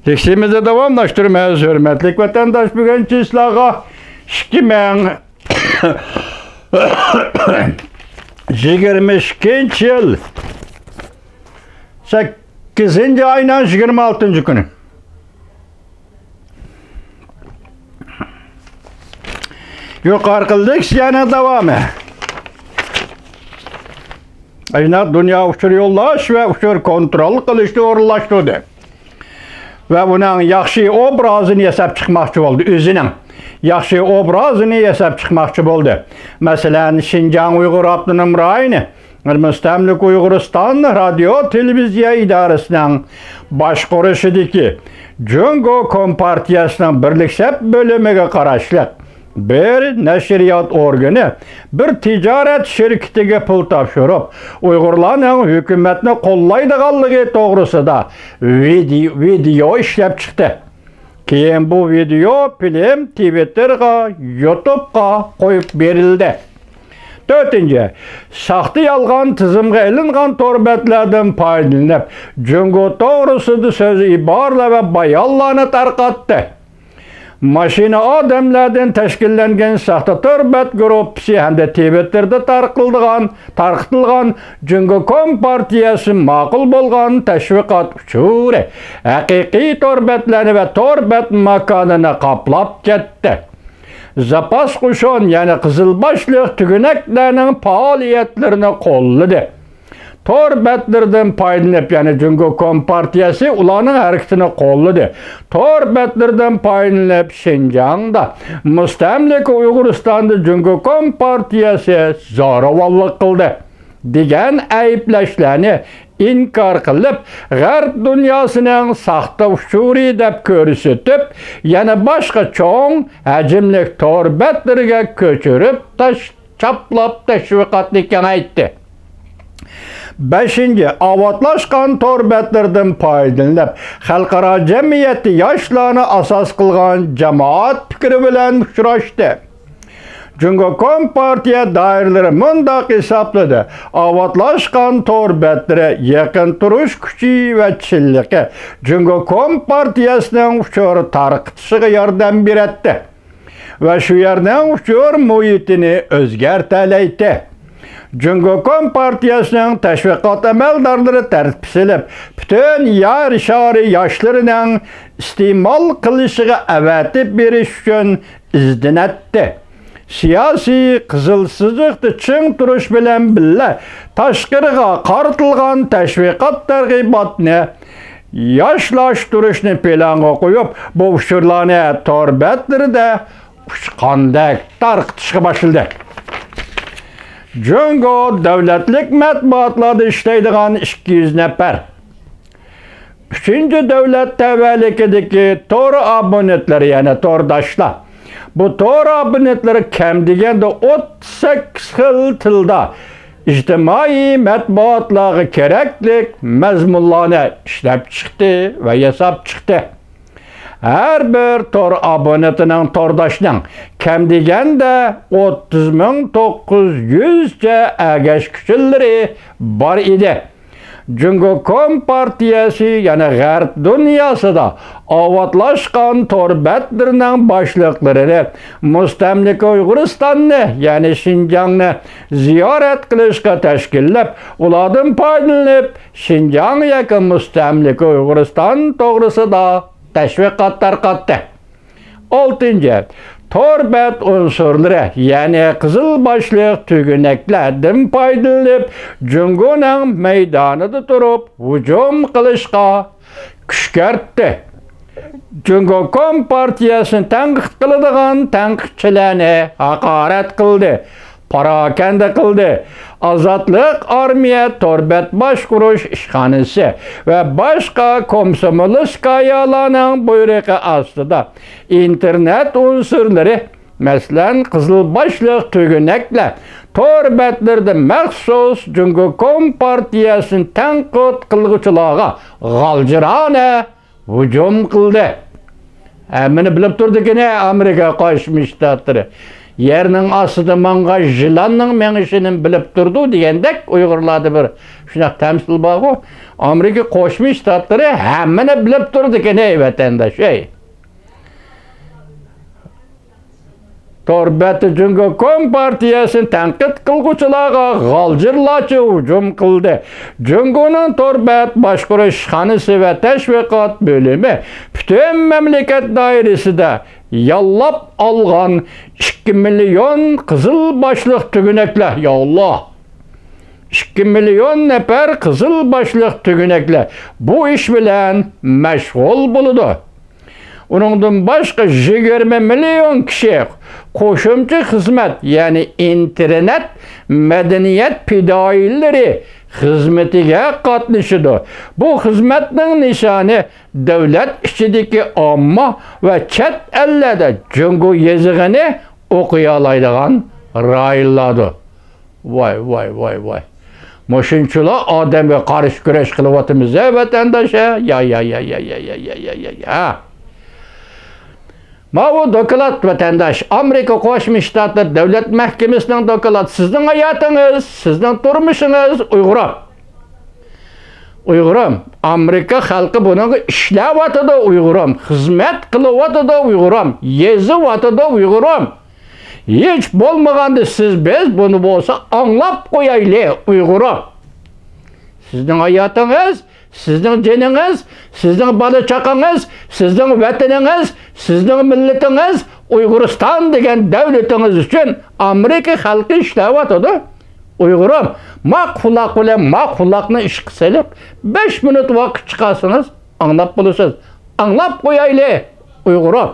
Tekstimizi davamlaştırmaz, hürmetlik vatandaş bugünkü islaha 2022 yıl 8. ayının 26. günü. Yukarıdaki yana devamı. Ayna dünya uçur yollaş ve uçur kontrol kılıştı orlaştırdı. Ve bunun yaxşı obrazını yasap çıkmakçı oldu, özünün. Yaxşı obrazını yasap çıkmakçı oldu. Mesela Şinjan Uygur Abdunum rayını, Müstemlik Uygurustan Radyo Televizya İdaresi'nin başquruşidiki Jungo Kompartiyasının birliksep bölümüge qaraşlıq bir neşriyat organı, bir ticaret şirketiga pul tapşırıp, Uygurlarning hükümetini kollaydiganligi to'g'risida video ishlab chiqdi. Keyin bu video film Twitter'ga, YouTube'ga qo'yib berildi. 4. Saxta yalğan tizimga ilingan torbetlerden paydalanıp, Jungo to'g'risida so'z iborlar ve bayonlarni tarqatdi. Maşina adamlardan teşkillengen saxta torbet gruppasi hamda Twitter'da tarqıtılgan Jungo Kompartiyasi ma'qul bo'lgan tashviqot uchuri haqiqiy torbetlarni ve torbet makonini qaplab ketdi. Zapas qo'shin, ya'ni qizilboshliq tugunaklarning faoliyatlarini qo'lladı. Torbetlerden paydalanıp, yani Jungo Kompartiyasi ularning harakatini qo'lladı. Torbetlerden paydalanıp Şinjan'da Müstemlik Uygurustonda Jungo Kompartiyasi zo'ravonlik qildi degan ayblashlarni inkar qilib, G'arb dunyosining saxta ushuri deb ko'rsatib, yana boshqa cho'ng hajmli torbetlarga ko'chirib chaplab tashviqotni kengaytdi. 5. Avatlaşkan torbetlerden paydalanıp, xalqaro jamiyati yoshlarni asos qilgan jamoat fikri bilan uchrashdi. Jungo Kompartiya doiralari mundaq hisobladi: avatlaşkan torbetlari yaqin turish kuchi va chilligi Jungo Kompartiyasining uchur tarqitishiga yordam beradi va shu yerning uchur muhitini o'zgartiradi. Jungo Kompartiyasining tashviqot amaldorlari tartibsilib, bütün yer shari yoshlarining iste'mol qilishiga avatib berish uchun izlanatdi. Siyosiy qizilsiziqni ching turish bilan birga tashqariga qaratilgan tashviqot targ'ibotni yoshlantirishni planga qo'yib, bu uchurlarni torbetlarida uchqandek tarqitishga boshladi. Jungo davlatlik matbuotlarda ishlaydigan 200 nafar. 3. davlat tavallikidagi tor abonentlar, ya'ni tordoshlar. Bu tor abonentlar kam deganda 38 xil tilda ijtimoiy matbuotlarga kerakli mazmunlarni ishlab chiqdi va yasab chiqdi. Her bir tor abonetining tordoshning kam deganda 30.900 cha agash kuchillari bor edi. Jungo Kompartiyasi, ya'ni G'arb dunyosida avatlashgan torbetlarning boshliqlarini Mustamlik Uyg'uristonni, ya'ni Şinjanni ziyorat qilishga tashkillab, ulardan foydalanib, Şinjan yoki Mustamlik Uyg'uriston to'g'risida tashviqot tarqatdi. 6. Torbet unsurları, yani qizilboshliq tugunaklardan foydalanib, Jungoning meydanida turib hujum qilishga kuch kiritdi. Jungo Kompartiyasini tanqid qiladigan tanqidchilarni haqorat qildi, parakanda qildi. Azatlık Armiya Torbet Başqurush ishxonasi ve başka komsomolskaylarning buyrug'i ostida internet unsurlari, masalan qizilboshliq tugunaklar torbetlarda maxsus Jungo Kompartiyasini tanqid qilguvchilarga g'aljirona hujum qildi. Buni bilib turdikini Amerika Qo'shma Shtatlari. yerning astida mangan yılanning mengishini bilib turdi degandek Uyg'urlarda bir shunaqa tamsil bor. Amerika Qo'shma Shtatlari hammani bilib turdi ekan ey vatandosh, ey. Torbati Jungo Kompartiyasini tanqid qilguvchilarga g'aljirlarcha hujum qildi. Jungoning Torbat boshqarish ishxonasi va tashviqot bo'limi butun mamlakat doirasida yollab olgan 2 million qizil boshliq tugunaklar, ya Allah. 2 million nafar qizil boshliq tugunaklar bu ish bilan mashg'ul bo'ldi. Uningdan boshqa 20 million kishi qo'shimcha xizmat, ya'ni internet madaniyat fidoyilari xizmatiga qatnashdi. Bu xizmatning nishoni davlat ichidagi omma va chet ellarda Jungo yezig'ini o'qiy oladigan rayonlardir. Voy. Moshunchalar odamga qarshi kurash qilyapmiz, vatandosh. Ya. Bu doklad vatandaş, Amerika Qo'shma Shtatlar Davlat Mahkamasining doklad. Sizning hayotingiz, sizning turmushingiz Uyg'urim. Amerika xalqi bunaqa ishlayotdi Uyg'urim. Xizmat qilyotdi Uyg'urim. Yezyotdi Uyg'urim. Hech bo'lmaganda biz buni bo'lsa anglab qo'yaylik Uyg'urim. Sizning hayotingiz, sizning jiningiz, sizning bola chaqangiz, sizning vataningiz, sizning millatingiz Uyg'uriston degan davlatingiz uchun Amerika xalqi ishlayotdi. Uyg'urim, maqulaqni ish qilsak, 5 minut vaqt chiqarsangiz anglab bo'lasiz. Anglab qo'yaylik Uyg'urim.